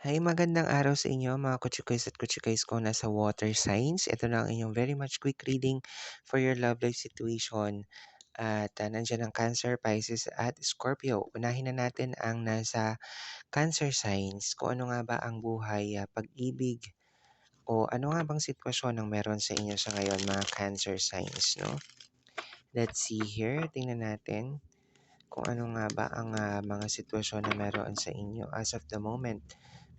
Hi, magandang araw sa inyo mga kutsikoys at kutsikoys ko nasa water signs. Ito na ang inyong very much quick reading for your love life situation. At nandiyan ang Cancer, Pisces at Scorpio. Unahin na natin ang nasa Cancer signs. Kung ano nga ba ang buhay, pag-ibig, o ano nga bang sitwasyon ang meron sa inyo sa ngayon mga Cancer signs, no? Let's see here. Tingnan natin kung ano nga ba ang mga sitwasyon na meron sa inyo as of the moment,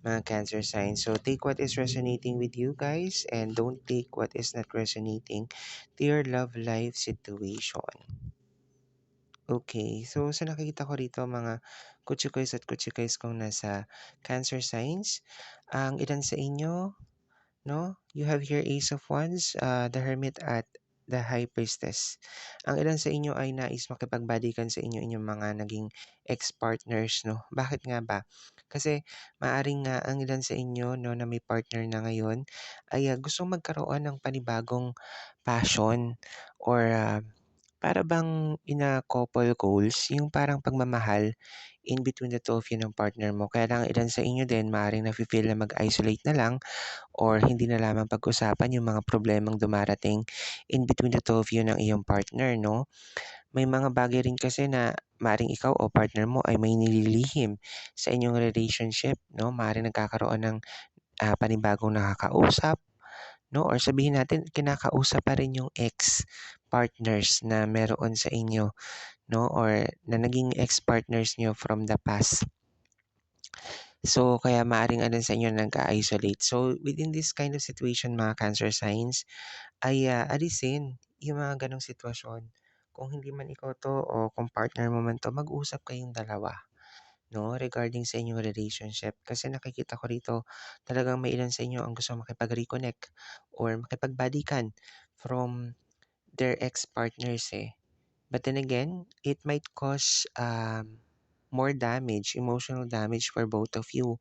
mga Cancer signs. So, take what is resonating with you guys and don't take what is not resonating to your love life situation. Okay, so sa nakikita ko rito mga kutsikoys at kutsikoys kong nasa Cancer signs, ang ilan sa inyo, no? You have here Ace of Wands, the Hermit at the High Priestess. Ang ilan sa inyo ay nais makipagbalikan sa inyo inyong mga naging ex-partners, no? Bakit nga ba? Kasi maaring nga ang ilan sa inyo, no, na may partner na ngayon ay gustong magkaroon ng panibagong passion or para bang in a couple goals, yung parang pagmamahal in between the two of you ng partner mo. Kaya lang ilan sa inyo din maaaring nafe-feel na mag-isolate na lang or hindi na lamang pag-usapan yung mga problemang dumarating in between the two of you ng iyong partner, no? May mga bagay rin kasi na maring ikaw o partner mo ay may nililihim sa inyong relationship, no? Maring nagkakaroon ng panibagong nakakausap, no? Or sabihin natin, kinakausap pa rin yung ex-partners na meron sa inyo, no? Or na naging ex-partners nyo from the past. So, kaya maaring alin sa inyo nag-isolate. So, within this kind of situation, mga Cancer signs, ay alisin yung mga ganong sitwasyon. Kung hindi man ikaw to o kung partner mo man to, mag-usap kayong dalawa, no? Regarding sa inyong relationship. Kasi nakikita ko rito, talagang may ilan sa inyo ang gusto makipag-reconnect or makipagbalikan from their ex-partners eh. But then again, it might cause more damage, emotional damage for both of you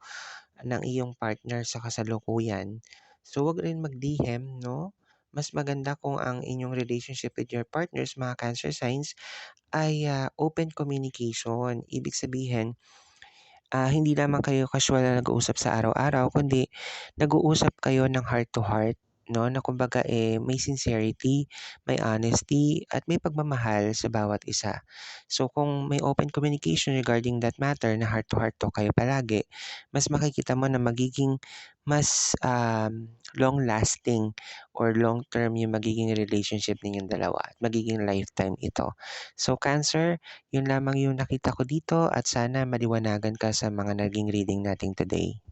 ng iyong partner sa kasalukuyan. So, wag rin magdihem, no? Mas maganda kung ang inyong relationship with your partners, mga Cancer signs, ay open communication. Ibig sabihin, hindi lamang kayo casual na nag-uusap sa araw-araw, kundi nag-uusap kayo ng heart to heart, no? Na kumbaga may sincerity, may honesty, at may pagmamahal sa bawat isa. So kung may open communication regarding that matter na heart to heart to kayo palagi, mas makikita mo na magiging mas long lasting or long term yung magiging relationship ninyong dalawa at magiging lifetime ito. So Cancer, yun lamang yung nakita ko dito at sana maliwanagan ka sa mga naging reading natin today.